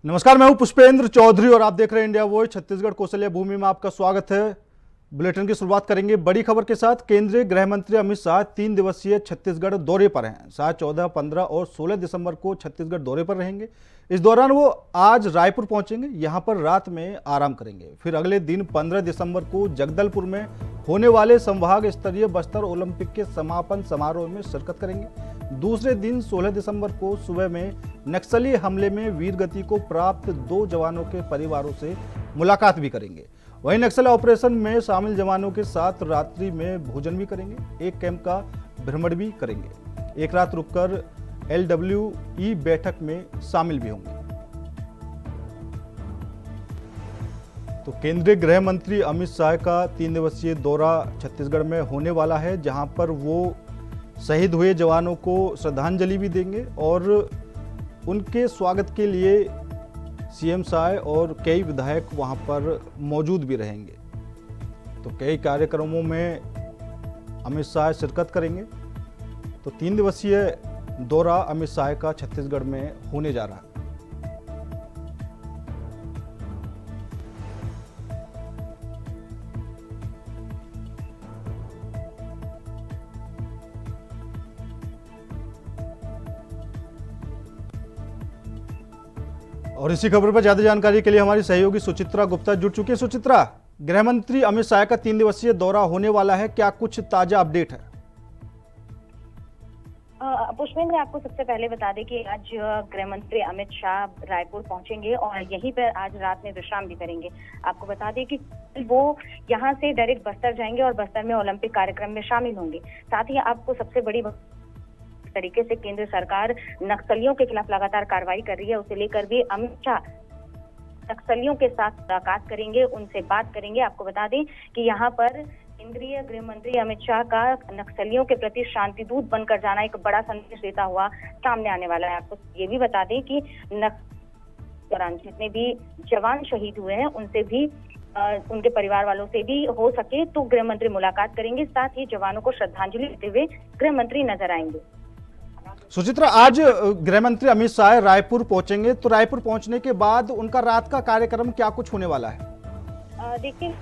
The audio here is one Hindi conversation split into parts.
नमस्कार, मैं हूं पुष्पेंद्र चौधरी और आप देख रहे हैं इंडिया वॉइस। छत्तीसगढ़ कौशल्या भूमि में आपका स्वागत है। बुलेटिन की शुरुआत करेंगे बड़ी खबर के साथ। केंद्रीय गृह मंत्री अमित शाह 3 दिवसीय छत्तीसगढ़ दौरे पर हैं। शाह 14, 15 और 16 दिसंबर को छत्तीसगढ़ दौरे पर रहेंगे। इस दौरान वो आज रायपुर पहुंचेंगे, यहां पर रात में आराम करेंगे। फिर अगले दिन 15 दिसंबर को जगदलपुर में होने वाले संभाग स्तरीय बस्तर ओलंपिक के समापन समारोह में शिरकत करेंगे। दूसरे दिन 16 दिसंबर को सुबह में नक्सली हमले में वीरगति को प्राप्त 2 जवानों के परिवारों से मुलाकात भी करेंगे। वहीं नक्सल ऑपरेशन में शामिल जवानों के साथ रात्रि में भोजन भी करेंगे। एक कैंप का भ्रमण भी करेंगे। एक रात रुककर LWE बैठक में शामिल भी होंगे। तो केंद्रीय गृह मंत्री अमित शाह का 3 दिवसीय दौरा छत्तीसगढ़ में होने वाला है, जहां पर वो शहीद हुए जवानों को श्रद्धांजलि भी देंगे और उनके स्वागत के लिए CM शाह और कई विधायक वहां पर मौजूद भी रहेंगे। तो कई कार्यक्रमों में अमित शाह शिरकत करेंगे। तो 3 दिवसीय दौरा अमित शाह का छत्तीसगढ़ में होने जा रहा है। और इसी खबर पर ज्यादा जानकारी के लिए हमारी सहयोगी सुचित्रा गुप्ता जुड़ चुकी है। सुचित्रा, गृह मंत्री अमित शाह का 3 दिवसीय दौरा होने वाला है, क्या कुछ ताजा अपडेट है? पुष्पेंद्र, आपको सबसे पहले बता दें कि आज गृह मंत्री अमित शाह रायपुर पहुंचेंगे और यहीं पर आज रात में विश्राम भी करेंगे। आपको बता दें कि वो यहां से डायरेक्ट बस्तर जाएंगे और बस्तर में ओलंपिक कार्यक्रम में शामिल होंगे। साथ ही आपको सबसे बड़ी तरीके से केंद्र सरकार नक्सलियों के खिलाफ लगातार कार्रवाई कर रही है, उसे लेकर भी अमित शाह नक्सलियों के साथ मुलाकात करेंगे, उनसे बात करेंगे। आपको बता दें कि यहाँ पर केंद्रीय गृह मंत्री अमित शाह का नक्सलियों के प्रति शांति दूत बनकर जाना एक बड़ा संदेश देता हुआ सामने आने वाला है। आपको ये भी बता दें कि दौरान जितने भी जवान शहीद हुए हैं उनसे भी उनके परिवार वालों से भी हो सके तो गृह मंत्री मुलाकात करेंगे। साथ ही जवानों को श्रद्धांजलि देते हुए गृह मंत्री नजर आएंगे। सुचित्रा, आज गृह मंत्री अमित शाह रायपुर पहुंचेंगे, तो रायपुर पहुंचने के बाद उनका रात का कार्यक्रम क्या कुछ होने वाला है? देखिए,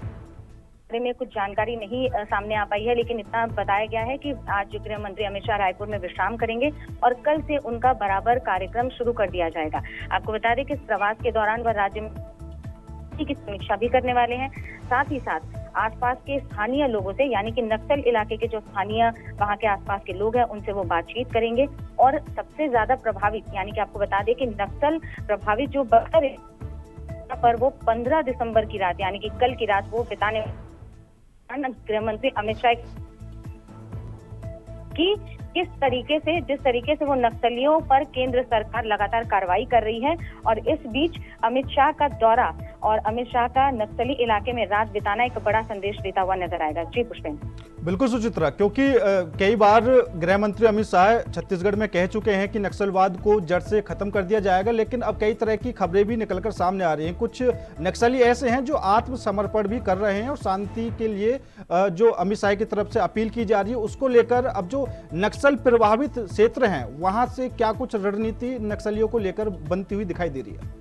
में कुछ जानकारी नहीं सामने आ पाई है, लेकिन इतना बताया गया है कि आज गृह मंत्री अमित शाह रायपुर में विश्राम करेंगे और कल से उनका बराबर कार्यक्रम शुरू कर दिया जाएगा। आपको बता दें कि इस प्रवास के दौरान वह राज्य में की समीक्षा भी करने वाले हैं। साथ ही साथ आसपास के स्थानीय लोगों से, यानी कि नक्सल इलाके के जो स्थानीय वहां के आसपास के लोग हैं, उनसे वो बातचीत करेंगे। और सबसे ज्यादा प्रभावित, यानी कि आपको बता दें कि नक्सल प्रभावित जो बस्तर है पर वो 15 दिसंबर की रात, यानी कि कल की रात वो बिताने गृह मंत्री अमित शाह की जिस तरीके से वो नक्सलियों पर केंद्र सरकार लगातार कार्रवाई कर रही है और इस बीच अमित शाह का दौरा और अमित शाह का नक्सली इलाके में रात बिताना एक बड़ा संदेश देता हुआ नजर आएगा। जी पुष्पेंद्र। बिल्कुल सुचित्रा, क्योंकि कई बार गृह मंत्री अमित शाह छत्तीसगढ़ में कह चुके हैं कि नक्सलवाद को जड़ से खत्म कर दिया जाएगा, लेकिन अब कई तरह की खबरें भी निकलकर सामने आ रही हैं। कुछ नक्सली ऐसे हैं जो आत्मसमर्पण भी कर रहे हैं और शांति के लिए जो अमित शाह की तरफ से अपील की जा रही है उसको लेकर अब जो नक्सल प्रभावित क्षेत्र हैं वहां से क्या कुछ रणनीति नक्सलियों को लेकर बनती हुई दिखाई दे रही है?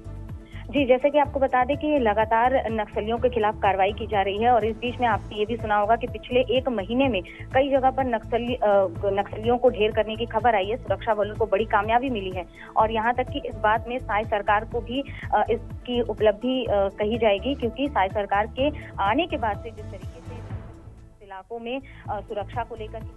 जी, जैसे कि आपको बता दें कि लगातार नक्सलियों के खिलाफ कार्रवाई की जा रही है और इस बीच में आपने ये भी सुना होगा कि पिछले 1 महीने में कई जगह पर नक्सलियों को ढेर करने की खबर आई है। सुरक्षा बलों को बड़ी कामयाबी मिली है और यहाँ तक कि इस बात में शाह सरकार को भी इसकी उपलब्धि कही जाएगी, क्योंकि शाह सरकार के आने के बाद से जिस तरीके से इलाकों में सुरक्षा को लेकर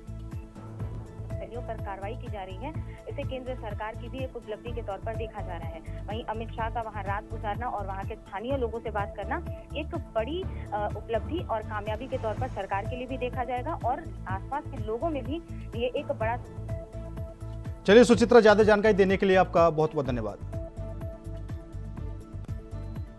पर कार्रवाई की जा रही है, इसे केंद्र सरकार की भी एक उपलब्धि के तौर पर देखा जा रहा है। वहीं अमित शाह का वहां रात गुजारना और वहां के स्थानीय लोगों से बात करना एक बड़ी उपलब्धि और कामयाबी के तौर पर सरकार के लिए भी देखा जाएगा और आसपास के लोगों में भी ये एक बड़ा। चलिए सुचित्रा, ज्यादा जानकारी देने के लिए आपका बहुत बहुत धन्यवाद।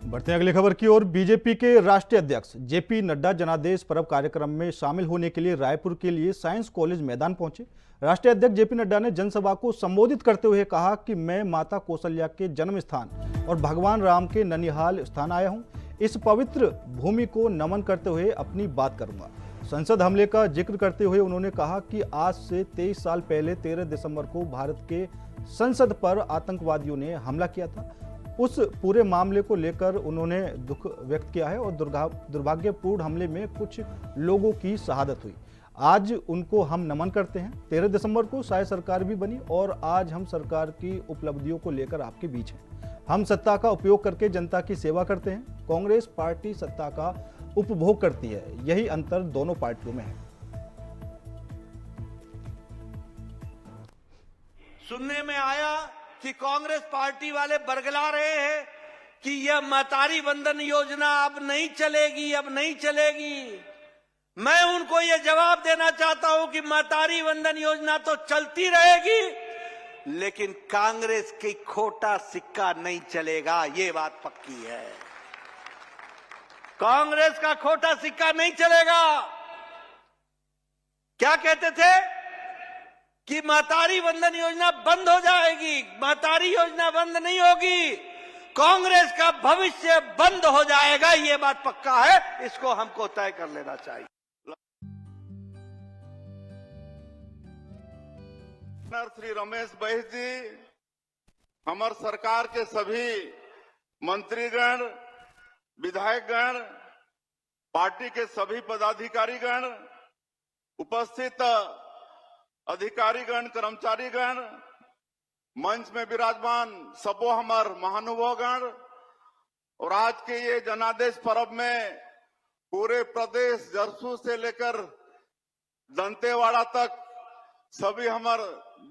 बढ़ते हैं अगली खबर की ओर। बीजेपी के राष्ट्रीय अध्यक्ष JP नड्डा जनादेश पर्व कार्यक्रम में शामिल होने के लिए रायपुर के लिए साइंस कॉलेज मैदान पहुंचे। राष्ट्रीय अध्यक्ष JP नड्डा ने जनसभा को संबोधित करते हुए कहा कि मैं माता कौशल्या के जन्म स्थान और भगवान राम के ननिहाल स्थान आया हूं। इस पवित्र भूमि को नमन करते हुए अपनी बात करूंगा। संसद हमले का जिक्र करते हुए उन्होंने कहा कि आज से 23 साल पहले 13 दिसंबर को भारत के संसद पर आतंकवादियों ने हमला किया था। उस पूरे मामले को लेकर उन्होंने दुख व्यक्त किया है और दुर्भाग्यपूर्ण हमले में कुछ लोगों की शहादत हुई। आज उनको हम नमन करते हैं। 13 दिसंबर को शायद सरकार भी बनी और आज हम सरकार की उपलब्धियों को लेकर आपके बीच हैं। हम सत्ता का उपयोग करके जनता की सेवा करते हैं। कांग्रेस पार्टी सत्ता का उपभोग करती है। यही अंतर दोनों पार्टियों में है। सुनने में आया कि कांग्रेस पार्टी वाले बरगला रहे हैं कि यह महतारी वंदन योजना अब नहीं चलेगी, अब नहीं चलेगी। मैं उनको यह जवाब देना चाहता हूं कि महतारी वंदन योजना तो चलती रहेगी, लेकिन कांग्रेस की खोटा सिक्का नहीं चलेगा, ये बात पक्की है। कांग्रेस का खोटा सिक्का नहीं चलेगा। क्या कहते थे कि महतारी वंदन योजना बंद हो जाएगी। महतारी योजना बंद नहीं होगी, कांग्रेस का भविष्य बंद हो जाएगा, ये बात पक्का है। इसको हमको तय कर लेना चाहिए। श्री रमेश बैस जी, हमार सरकार के सभी मंत्रीगण, विधायकगण, पार्टी के सभी पदाधिकारीगण, उपस्थित अधिकारीगण, कर्मचारीगण, मंच में विराजमान सबो हमार महानुभावगण, और आज के ये जनादेश पर्व में पूरे प्रदेश जरसू से लेकर दंतेवाड़ा तक सभी हमार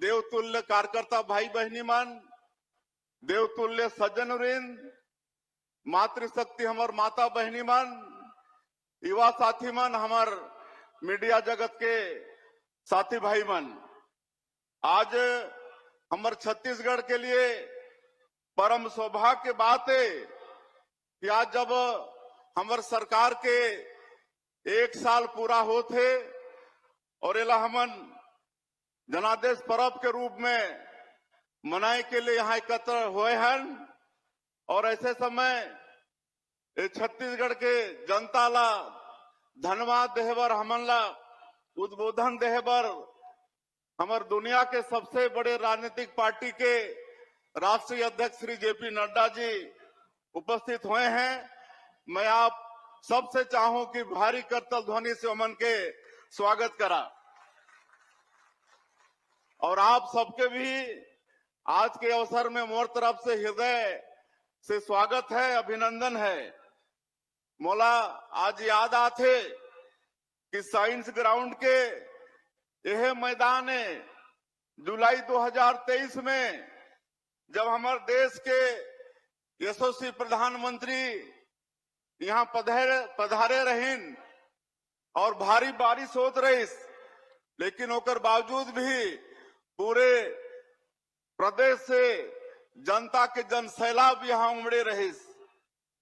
देवतुल्य कार्यकर्ता भाई बहनी मन, देवतुल्य सज्जन वृंद, मातृशक्ति हमार माता बहनी मन, युवा साथी मन, हमार मीडिया जगत के साथी भाई मन, आज हमार छत्तीसगढ़ के लिए परम सौभाग्य की बात है कि आज जब हमार सरकार के 1 साल पूरा होते और एला हमन जनादेश पर्व के रूप में मनाए के लिए यहाँ एकत्र हुए हैं। और ऐसे समय छत्तीसगढ़ के जनता ला धन्यवाद देहबर, हमन ला उद्बोधन देहबर हमार दुनिया के सबसे बड़े राजनीतिक पार्टी के राष्ट्रीय अध्यक्ष श्री जेपी नड्डा जी उपस्थित हुए हैं। मैं आप सबसे चाहूं कि भारी करतल ध्वनि से अमन के स्वागत करा, और आप सबके भी आज के अवसर में मोर तरफ से हृदय से स्वागत है, अभिनंदन है। मोला आज याद आते कि साइंस ग्राउंड के यह मैदान है जुलाई 2023 में जब हमारे देश के यशस्वी प्रधानमंत्री यहाँ पधारे रहीन और भारी बारिश होत रही, लेकिन ओकर बावजूद भी पूरे प्रदेश से जनता के जन सैलाब यहाँ उमड़े रही,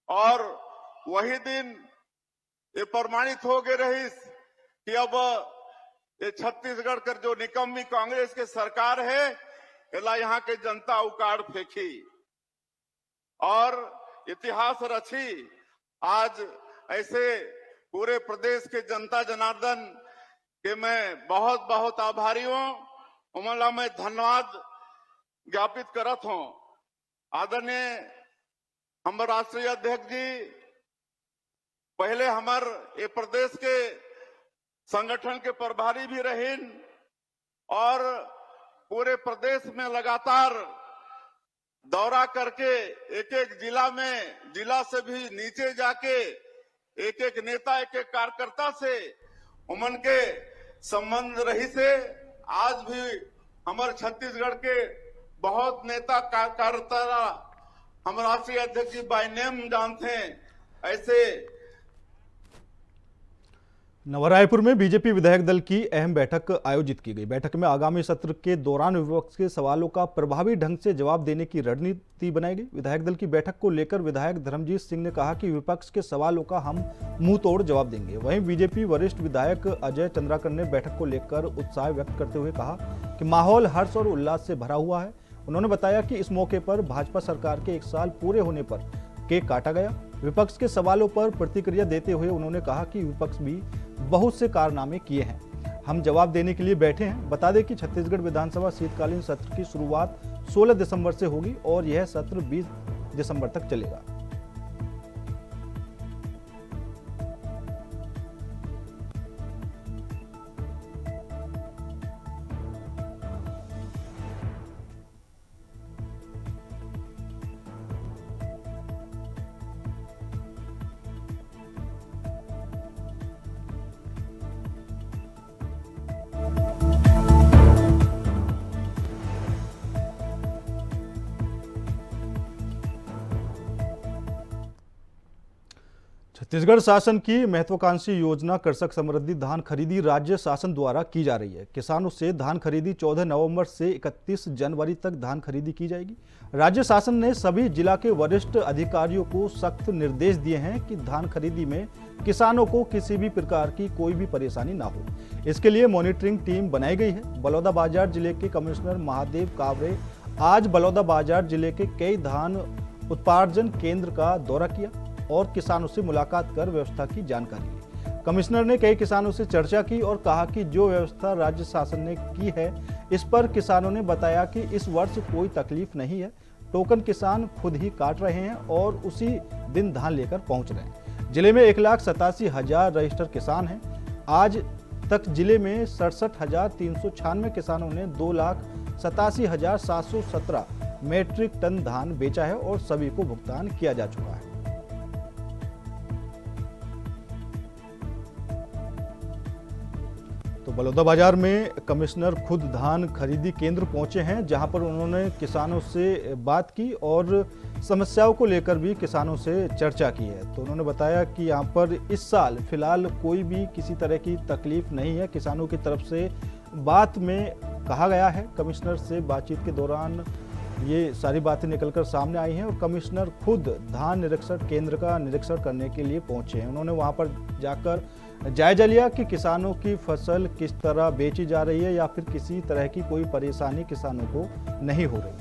और वही दिन ये प्रमाणित हो गए रही कि अब ये छत्तीसगढ़ कर जो निकम्मी कांग्रेस के सरकार है, एला यहाँ के जनता उकाड़ फेंकी और इतिहास रची। आज ऐसे पूरे प्रदेश के जनता जनार्दन के मैं बहुत बहुत आभारी हूं, उमला मैं धन्यवाद ज्ञापित करत हूं। आदरणीय हमारे राष्ट्रीय अध्यक्ष जी पहले हमार ये प्रदेश के संगठन के प्रभारी भी रहीन और पूरे प्रदेश में लगातार दौरा करके एक एक जिला से भी नीचे जाके एक एक नेता, एक एक कार्यकर्ता से उमन के संबंध रही से आज भी हमारे छत्तीसगढ़ के बहुत नेता कार्यकर्ता हमारे राष्ट्रीय अध्यक्ष जी बाय नेम जानते हैं। ऐसे नवा रायपुर में बीजेपी विधायक दल की अहम बैठक आयोजित की गई। बैठक में आगामी सत्र के दौरान विपक्ष के सवालों का प्रभावी ढंग से जवाब देने की रणनीति बनाई गई। विधायक दल की बैठक को लेकर विधायक धर्मजीत सिंह ने कहा कि विपक्ष के सवालों का हम मुंह तोड़ जवाब देंगे। वहीं बीजेपी वरिष्ठ विधायक अजय चंद्राकर ने बैठक को लेकर उत्साह व्यक्त करते हुए कहा कि माहौल हर्ष और उल्लास से भरा हुआ है। उन्होंने बताया कि इस मौके पर भाजपा सरकार के 1 साल पूरे होने पर केक काटा गया। विपक्ष के सवालों पर प्रतिक्रिया देते हुए उन्होंने कहा कि विपक्ष भी बहुत से कारनामे किए हैं, हम जवाब देने के लिए बैठे हैं। बता दें कि छत्तीसगढ़ विधानसभा शीतकालीन सत्र की शुरुआत 16 दिसंबर से होगी और यह सत्र 20 दिसंबर तक चलेगा। छत्तीसगढ़ शासन की महत्वाकांक्षी योजना कृषक समृद्धि धान खरीदी राज्य शासन द्वारा की जा रही है। किसानों से धान खरीदी 14 नवंबर से 31 जनवरी तक धान खरीदी की जाएगी। राज्य शासन ने सभी जिला के वरिष्ठ अधिकारियों को सख्त निर्देश दिए हैं कि धान खरीदी में किसानों को किसी भी प्रकार की कोई भी परेशानी ना हो। इसके लिए मॉनिटरिंग टीम बनाई गई है। बलौदाबाजार जिले के कमिश्नर महादेव कावरे आज बलौदाबाजार जिले के कई धान उत्पादन केंद्र का दौरा किया और किसानों से मुलाकात कर व्यवस्था की जानकारी ली। कमिश्नर ने कई किसानों से चर्चा की और कहा कि जो व्यवस्था राज्य शासन ने की है इस पर किसानों ने बताया कि इस वर्ष कोई तकलीफ नहीं है। टोकन किसान खुद ही काट रहे हैं और उसी दिन धान लेकर पहुंच रहे हैं। जिले में 1,87,000 रजिस्टर्ड किसान हैं। आज तक जिले में 67,396 किसानों ने 2,87,717 मीट्रिक टन धान बेचा है और सभी को भुगतान किया जा चुका है। तो बलौदाबाजार में कमिश्नर खुद धान खरीदी केंद्र पहुंचे हैं, जहां पर उन्होंने किसानों से बात की और समस्याओं को लेकर भी किसानों से चर्चा की है। तो उन्होंने बताया कि यहां पर इस साल फिलहाल कोई भी किसी तरह की तकलीफ नहीं है। किसानों की तरफ से बात में कहा गया है। कमिश्नर से बातचीत के दौरान ये सारी बातें निकलकर सामने आई हैं और कमिश्नर खुद धान निरीक्षण केंद्र का निरीक्षण करने के लिए पहुंचे हैं। उन्होंने वहां पर जाकर जायजा लिया कि किसानों की फसल किस तरह बेची जा रही है या फिर किसी तरह की कोई परेशानी किसानों को नहीं हो रही।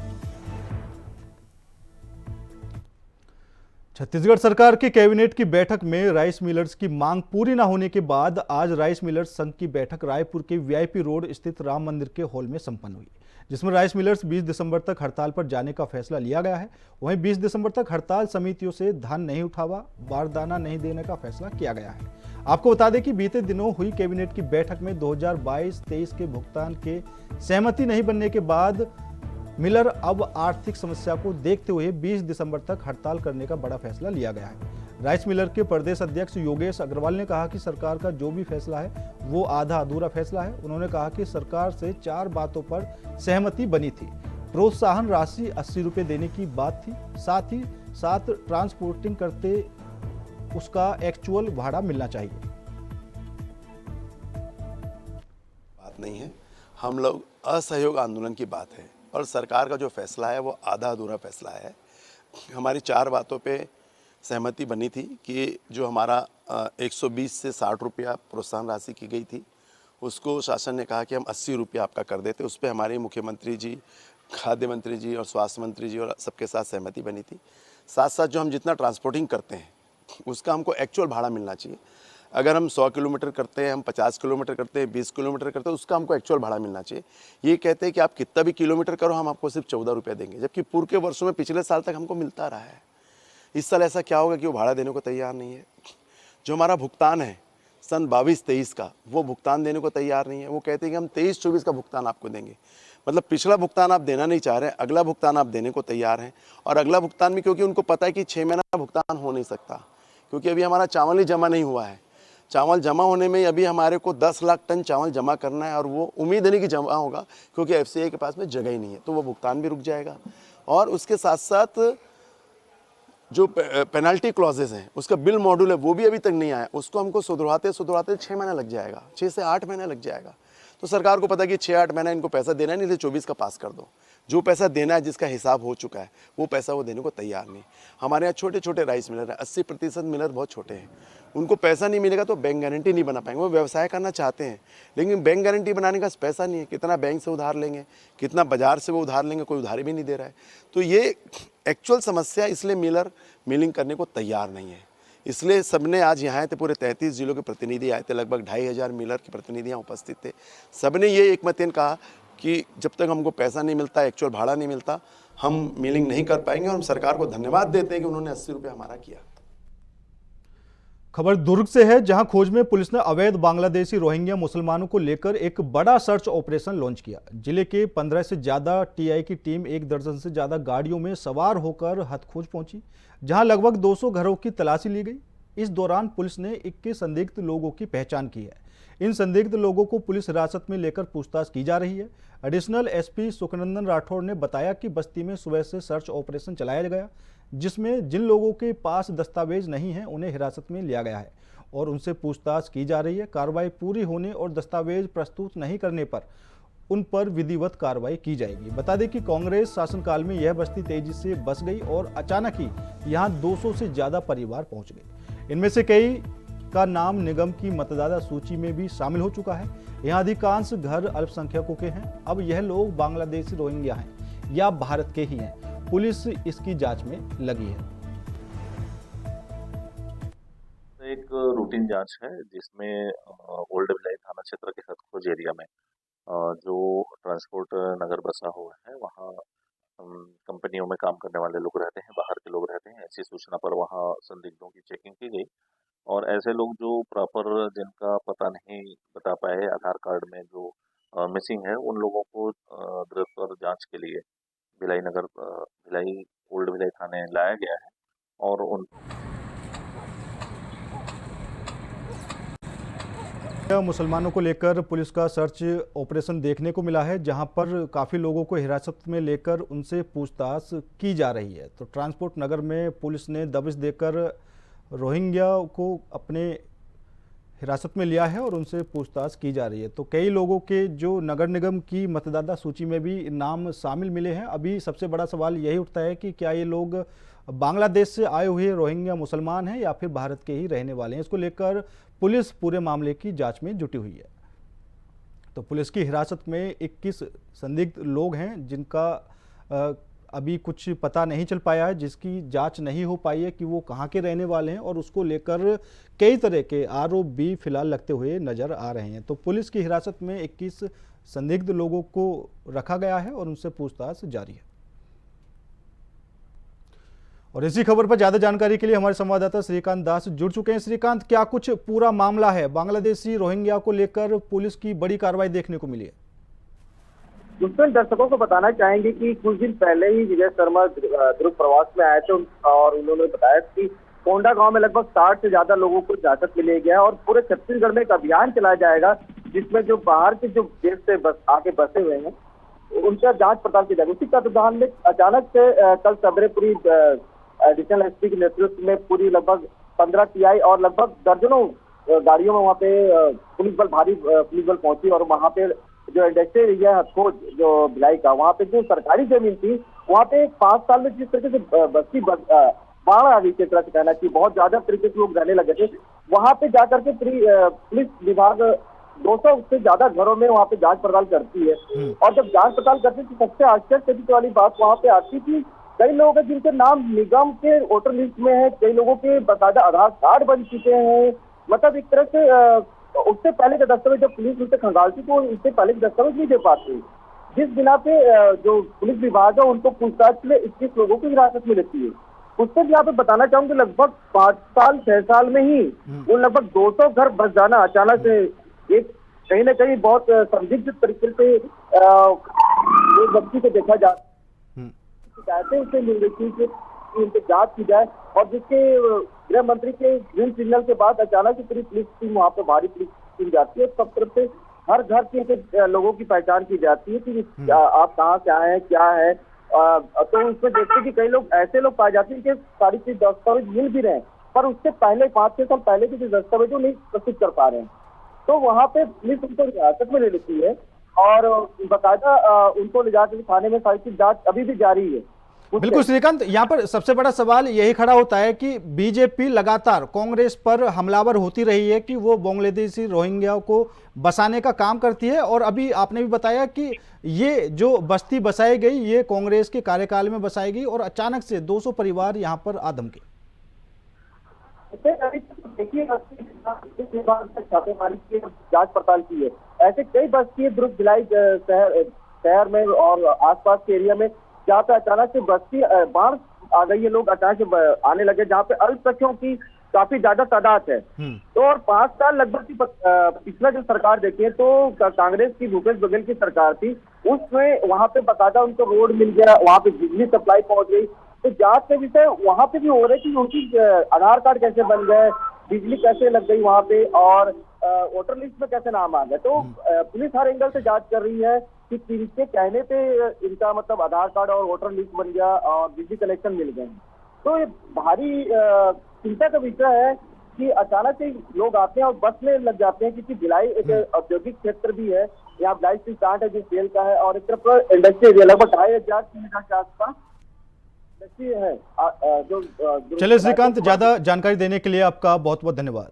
छत्तीसगढ़ सरकार की कैबिनेट की बैठक में राइस मिलर्स की मांग पूरी न होने के बाद आज राइस मिलर्स संघ की बैठक रायपुर के वीआईपी रोड स्थित राम मंदिर के हॉल में संपन्न हुई, जिसमें राइस मिलर्स 20 दिसंबर तक हड़ताल पर जाने का फैसला लिया गया है। वहीं 20 दिसंबर तक हड़ताल समितियों से धान नहीं उठावा, बारदाना नहीं देने का फैसला किया गया है। आपको बता दें कि बीते दिनों हुई कैबिनेट की बैठक में 2022-23 के भुगतान के सहमति नहीं बनने के बाद मिलर अब आर्थिक समस्या को देखते हुए 20 दिसंबर तक हड़ताल करने का बड़ा फैसला लिया गया है। राइस मिलर के प्रदेश अध्यक्ष योगेश अग्रवाल ने कहा कि सरकार का जो भी फैसला है वो आधा अधूरा फैसला है। उन्होंने कहा कि सरकार से 4 बातों पर सहमति बनी थी। प्रोत्साहन राशि 80 रुपये देने की बात थी, साथ ही साथ ट्रांसपोर्टिंग करते उसका एक्चुअल भाड़ा मिलना चाहिए। बात नहीं है, हम लोग असहयोग आंदोलन की बात है और सरकार का जो फैसला है वो आधा अधूरा फैसला है। हमारी 4 बातों पे सहमति बनी थी कि जो हमारा 120 से 60 रुपया प्रोत्साहन राशि की गई थी उसको शासन ने कहा कि हम 80 रुपया आपका कर देते। उस पर हमारे मुख्यमंत्री जी, खाद्य मंत्री जी और स्वास्थ्य मंत्री जी और सबके साथ सहमति बनी थी। साथ साथ जो हम जितना ट्रांसपोर्टिंग करते हैं उसका हमको एक्चुअल भाड़ा मिलना चाहिए। अगर हम 100 किलोमीटर करते हैं, हम 50 किलोमीटर करते हैं, 20 किलोमीटर करते हैं, उसका हमको एक्चुअल भाड़ा मिलना चाहिए। ये कहते हैं कि आप कितना भी किलोमीटर करो हम आपको सिर्फ 14 रुपया देंगे, जबकि पूर्व के वर्षों में पिछले साल तक हमको मिलता रहा है। इस साल ऐसा क्या होगा कि वो भाड़ा देने को तैयार नहीं है। जो हमारा भुगतान है सन 22-23 का, वो भुगतान देने को तैयार नहीं है। वो कहते हैं कि हम 23-24 का भुगतान आपको देंगे। मतलब पिछला भुगतान आप देना नहीं चाह रहे हैं, अगला भुगतान आप देने को तैयार हैं। और अगला भुगतान भी क्योंकि उनको पता है कि 6 महीना भुगतान हो नहीं सकता, क्योंकि अभी हमारा चावल ही जमा नहीं हुआ है। चावल जमा होने में अभी हमारे को 10 लाख टन चावल जमा करना है और वो उम्मीद नहीं कि जमा होगा, क्योंकि एफसीआई के पास में जगह ही नहीं है, तो वो भुगतान भी रुक जाएगा। और उसके साथ साथ जो पेनल्टी क्लॉजेस हैं, उसका बिल मॉड्यूल है, वो भी अभी तक नहीं आया। उसको हमको सुधरवाते 6 महीना लग जाएगा, 6 से 8 महीना लग जाएगा। तो सरकार को पता है कि 6-8 महीना इनको पैसा देना है, नहीं तो 24 का पास कर दो। जो पैसा देना है, जिसका हिसाब हो चुका है, वो पैसा वो देने को तैयार नहीं। हमारे यहाँ छोटे छोटे राइस मिलर हैं, 80% मिलर बहुत छोटे हैं। उनको पैसा नहीं मिलेगा तो बैंक गारंटी नहीं बना पाएंगे। वो व्यवसाय करना चाहते हैं, लेकिन बैंक गारंटी बनाने का पैसा नहीं है। कितना बैंक से उधार लेंगे, कितना बाजार से वो उधार लेंगे, कोई उधारी भी नहीं दे रहा है। तो ये एक्चुअल समस्या, इसलिए मिलर मिलिंग करने को तैयार नहीं है। इसलिए सबने आज यहाँ आए थे, पूरे 33 जिलों के प्रतिनिधि आए थे, लगभग 2500 मिलर के प्रतिनिधि यहाँ उपस्थित थे। सबने ये एकमतन कहा कि जब तक हमको पैसा नहीं मिलता, एक्चुअल भाड़ा नहीं मिलता, हम मीलिंग नहीं कर पाएंगे और हम सरकार को धन्यवाद देते हैं कि उन्होंने 80 रुपये हमारा किया। खबर दुर्ग से है, जहां खोज में पुलिस ने अवैध बांग्लादेशी रोहिंग्या मुसलमानों को लेकर एक बड़ा सर्च ऑपरेशन लॉन्च किया। जिले के 15 से ज्यादा टीआई की टीम 1 दर्जन से ज्यादा गाड़ियों में सवार होकर हथखोज पहुंची, जहां लगभग 200 घरों की तलाशी ली गई। इस दौरान पुलिस ने 21 संदिग्ध लोगों की पहचान की है। इन संदिग्ध लोगों को पुलिस हिरासत में लेकर पूछताछ की जा रही है। एडिशनल एसपी सुखनंदन राठौड़ ने बताया कि बस्ती में सुबह से सर्च ऑपरेशन चलाया गया, जिसमें जिन लोगों के पास दस्तावेज नहीं हैं उन्हें हिरासत में लिया गया है और उनसे पूछताछ की जा रही है। कार्रवाई पूरी होने और दस्तावेज प्रस्तुत नहीं करने पर उन पर विधिवत कार्रवाई की जाएगी। बता दें कि कांग्रेस शासनकाल में यह बस्ती तेजी से बस गई और अचानक ही यहां 200 से ज्यादा परिवार पहुंच गए। इनमें से कई का नाम निगम की मतदाता सूची में भी शामिल हो चुका है। यहाँ अधिकांश घर अल्पसंख्यकों के हैं। अब यह लोग बांग्लादेशी रोहिंग्या हैं या भारत के ही हैं, पुलिस इसकी जांच में लगी है। एक रूटीन जांच है जिसमें ओल्ड भिलाई थाना क्षेत्र के हथखोज एरिया में जो ट्रांसपोर्ट नगर बसा हुआ है वहाँ कंपनियों में काम करने वाले लोग रहते हैं, बाहर के लोग रहते हैं। ऐसी सूचना पर वहाँ संदिग्धों की चेकिंग की गई और ऐसे लोग जो प्रॉपर जिनका पता नहीं बता पाए, आधार कार्ड में जो मिसिंग है, उन लोगों को गिरफ्तार जांच के लिए भिलाई ओल्ड भिलाई थाने लाया गया है और उन मुसलमानों को लेकर पुलिस का सर्च ऑपरेशन देखने को मिला है, जहां पर काफ़ी लोगों को हिरासत में लेकर उनसे पूछताछ की जा रही है। तो ट्रांसपोर्ट नगर में पुलिस ने दबिश देकर रोहिंग्या को अपने हिरासत में लिया है और उनसे पूछताछ की जा रही है। तो कई लोगों के जो नगर निगम की मतदाता सूची में भी नाम शामिल मिले हैं। अभी सबसे बड़ा सवाल यही उठता है कि क्या ये लोग बांग्लादेश से आए हुए रोहिंग्या मुसलमान हैं या फिर भारत के ही रहने वाले हैं। इसको लेकर पुलिस पूरे मामले की जांच में जुटी हुई है। तो पुलिस की हिरासत में 21 संदिग्ध लोग हैं जिनका अभी कुछ पता नहीं चल पाया है, जिसकी जांच नहीं हो पाई है कि वो कहाँ के रहने वाले हैं, और उसको लेकर कई तरह के आरोप भी फिलहाल लगते हुए नजर आ रहे हैं। तो पुलिस की हिरासत में 21 संदिग्ध लोगों को रखा गया है और उनसे पूछताछ जारी है। और इसी खबर पर ज्यादा जानकारी के लिए हमारे संवाददाता श्रीकांत दास जुड़ चुके हैं। श्रीकांत, क्या कुछ पूरा मामला है? बांग्लादेशी रोहिंग्या को लेकर पुलिस की बड़ी कार्रवाई देखने को मिली है। उसमें दर्शकों को बताना चाहेंगे कि कुछ दिन पहले ही विजय शर्मा ध्रुव प्रवास में आए थे और उन्होंने बताया कि कोंडा गांव में लगभग 60 से ज्यादा लोगों को हिरासत में लिया गया और पूरे छत्तीसगढ़ में एक अभियान चलाया जाएगा जिसमें जो बाहर के जो देश से आके बसे हुए हैं उनका जांच पड़ताल की जाएगी। उसी तत्वाधान में अचानक से कल सवेरे पूरी एडिशनल एसपी के नेतृत्व में पूरी लगभग 15 टीआई और लगभग दर्जनों गाड़ियों में वहाँ पे भारी पुलिस बल पहुंची और वहाँ पे जो इंडस्ट्रियल एरिया हथखोज जो भिलाई का, वहाँ पे जो सरकारी जमीन थी वहाँ पे 5 साल में जिस तरीके से बस्ती बाढ़ आ गई थी, तरह से कहना चाहिए, बहुत ज्यादा तरीके से लोग रहने लगे थे। वहाँ पे जाकर के पुलिस विभाग 200 से ज्यादा घरों में वहाँ पे जांच पड़ताल करती है और जब जांच पड़ताल करती है तो सबसे आश्चर्य वाली बात वहाँ पे आती थी, कई लोग हैं जिनके नाम निगम के वोटर लिस्ट में है, कई लोगों के बाकायदा आधार कार्ड बन चुके हैं। मतलब एक तरह से उससे पहले के दस्तावेज जब पुलिस उनसे खंगालती तो उससे पहले के दस्तावेज नहीं दे पाती, जिस बिना पे जो पुलिस विभाग है उनको पूछताछ के लिए 21 लोगों की हिरासत में लेती है। उससे भी यहाँ पे बताना चाहूंगी लगभग 5 साल 6 साल में ही वो लगभग 200 घर बस जाना अचानक से एक कहीं ना कहीं बहुत संदिग्ध तरीके से व्यक्ति को देखा जा शिकायतें उससे मिल रही थी कि उनकी जांच की जाए और जिसके गृह मंत्री के ग्रीन सिग्नल के बाद अचानक से पूरी पुलिस टीम वहाँ पे भारी पुलिस टीम जाती है। सब तरफ से हर घर के लोगों की पहचान की जाती है कि आप कहाँ से आए हैं, क्या है। तो उसमें देखते हैं कि कई लोग ऐसे लोग पाए जाते हैं कि सारी चीज दस्तावेज मिल भी रहे हैं पर उससे पहले 5-6 साल पहले के जो दस्तावेज नहीं प्रस्तुत कर पा रहे हैं। तो वहाँ पे पुलिस उनको हिरासत में ले लेती है और बाकायदा उनको ले जाकर थाने में सारी चीज जांच अभी भी जारी है। बिल्कुल श्रीकांत, यहाँ पर सबसे बड़ा सवाल यही खड़ा होता है कि बीजेपी लगातार कांग्रेस पर हमलावर होती रही है कि वो बांग्लादेशी रोहिंग्या को बसाने का काम करती है और अभी आपने भी बताया कि ये जो बस्ती बसाई गई ये कांग्रेस के कार्यकाल में बसाई गई और अचानक से 200 परिवार यहाँ पर आ धमके। देखिए छापेमारी की जांच पड़ताल की है, ऐसे कई बस्ती दुर्ग भिलाई शहर में और आसपास के एरिया में जहाँ पे अचानक से बस्ती बाढ़ आ गई है, लोग अचानक से आने लगे, जहाँ पे अल्पसंख्यकों की काफी ज्यादा तादाद है। तो और 5 साल लगभग पिछला जो सरकार देखिए तो कांग्रेस की भूपेश बघेल की सरकार थी, उसमें वहां पे बकायदा उनको रोड मिल गया, वहां पे बिजली सप्लाई पहुंच गई। तो जांच के विषय वहां पे भी हो रहे कि उनकी आधार कार्ड कैसे बन गए, बिजली कैसे लग गई वहां पे, और वोटर लिस्ट में कैसे नाम आ गए। तो पुलिस हर एंगल से जांच कर रही है कि किनके कहने पे इनका मतलब आधार कार्ड और वोटर लिस्ट बन गया और बिजली कनेक्शन मिल गए। तो ये भारी चिंता का विषय है कि अचानक से लोग आते हैं और बस में लग जाते हैं, क्योंकि भिलाई एक औद्योगिक क्षेत्र भी है, यहाँ भिलाई स्टील प्लांट है जो सेल का है, और एक तरफ इंडस्ट्री एरिया लगभग 2500 किलोमीटर के आसपास इंडस्ट्री है। चलिए श्रीकांत, ज्यादा जानकारी देने के लिए आपका बहुत बहुत धन्यवाद।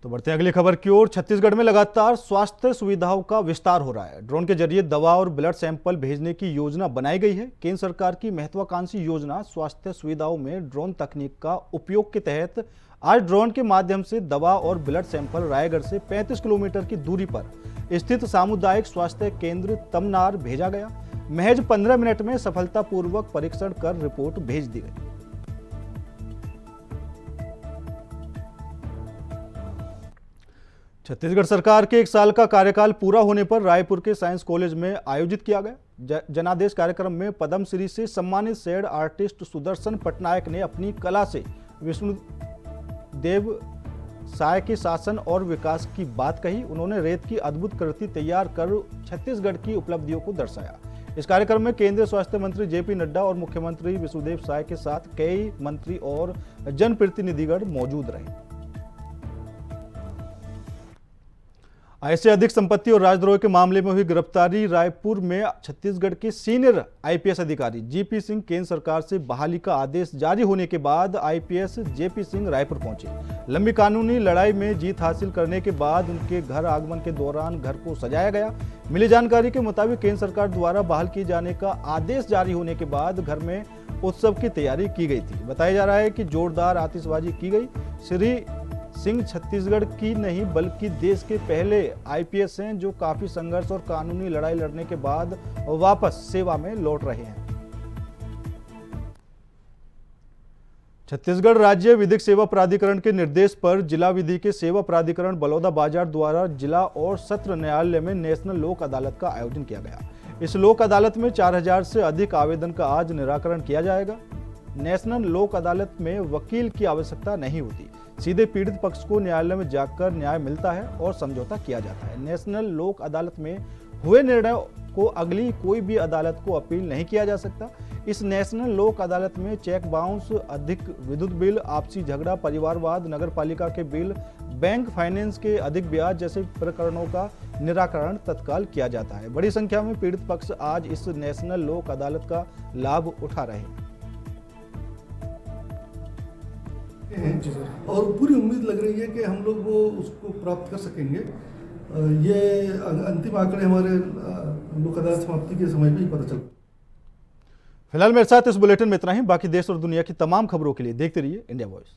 तो बढ़ते हैं अगली खबर की ओर। छत्तीसगढ़ में लगातार स्वास्थ्य सुविधाओं का विस्तार हो रहा है। ड्रोन के जरिए दवा और ब्लड सैंपल भेजने की योजना बनाई गई है। केंद्र सरकार की महत्वाकांक्षी योजना स्वास्थ्य सुविधाओं में ड्रोन तकनीक का उपयोग के तहत आज ड्रोन के माध्यम से दवा और ब्लड सैंपल रायगढ़ से 35 किलोमीटर की दूरी पर स्थित सामुदायिक स्वास्थ्य केंद्र तमनार भेजा गया। महज 15 मिनट में सफलतापूर्वक परीक्षण कर रिपोर्ट भेज दी गई। छत्तीसगढ़ सरकार के 1 साल का कार्यकाल पूरा होने पर रायपुर के साइंस कॉलेज में आयोजित किया गया जनादेश कार्यक्रम में पद्मश्री से सम्मानित शेड आर्टिस्ट सुदर्शन पटनायक ने अपनी कला से विष्णुदेव साय के शासन और विकास की बात कही। उन्होंने रेत की अद्भुत कृति तैयार कर छत्तीसगढ़ की उपलब्धियों को दर्शाया। इस कार्यक्रम में केंद्रीय स्वास्थ्य मंत्री जेपी नड्डा और मुख्यमंत्री विष्णुदेव साय के साथ कई मंत्री और जनप्रतिनिधिगण मौजूद रहे। आय से अधिक संपत्ति और राजद्रोह के मामले में हुई गिरफ्तारी। रायपुर में छत्तीसगढ़ के सीनियर आईपीएस अधिकारी जीपी सिंह केंद्र सरकार से बहाली का आदेश जारी होने के बाद आईपीएस जेपी सिंह रायपुर पहुंचे। लंबी कानूनी लड़ाई में जीत हासिल करने के बाद उनके घर आगमन के दौरान घर को सजाया गया। मिली जानकारी के मुताबिक केंद्र सरकार द्वारा बहाल किए जाने का आदेश जारी होने के बाद घर में उत्सव की तैयारी की गई थी। बताया जा रहा है कि जोरदार आतिशबाजी की गई। श्री सिंह छत्तीसगढ़ की नहीं बल्कि देश के पहले आईपीएस हैं जो काफी संघर्ष और कानूनी लड़ाई लड़ने के बाद वापस सेवा में लौट रहे हैं। छत्तीसगढ़ राज्य विधिक सेवा प्राधिकरण के निर्देश पर जिला विधि के सेवा प्राधिकरण बलौदाबाजार द्वारा जिला और सत्र न्यायालय में नेशनल लोक अदालत का आयोजन किया गया। इस लोक अदालत में 4000 से अधिक आवेदन का आज निराकरण किया जाएगा। नेशनल लोक अदालत में वकील की आवश्यकता नहीं होती, सीधे पीड़ित पक्ष को न्यायालय में जाकर न्याय मिलता है और समझौता किया जाता है। नेशनल लोक अदालत में हुए निर्णय को अगली कोई भी अदालत को अपील नहीं किया जा सकता। इस नेशनल लोक अदालत में चेक बाउंस, अधिक विद्युत बिल, आपसी झगड़ा, परिवारवाद, नगरपालिका के बिल, बैंक फाइनेंस के अधिक ब्याज जैसे प्रकरणों का निराकरण तत्काल किया जाता है। बड़ी संख्या में पीड़ित पक्ष आज इस नेशनल लोक अदालत का लाभ उठा रहे हैं। और पूरी उम्मीद लग रही है कि हम लोग वो उसको प्राप्त कर सकेंगे। ये अंतिम आंकड़े हमारे लोक अदालत समाप्ति के समय में ही पता चल। फिलहाल मेरे साथ इस बुलेटिन में इतना ही। बाकी देश और दुनिया की तमाम खबरों के लिए देखते रहिए इंडिया वॉइस।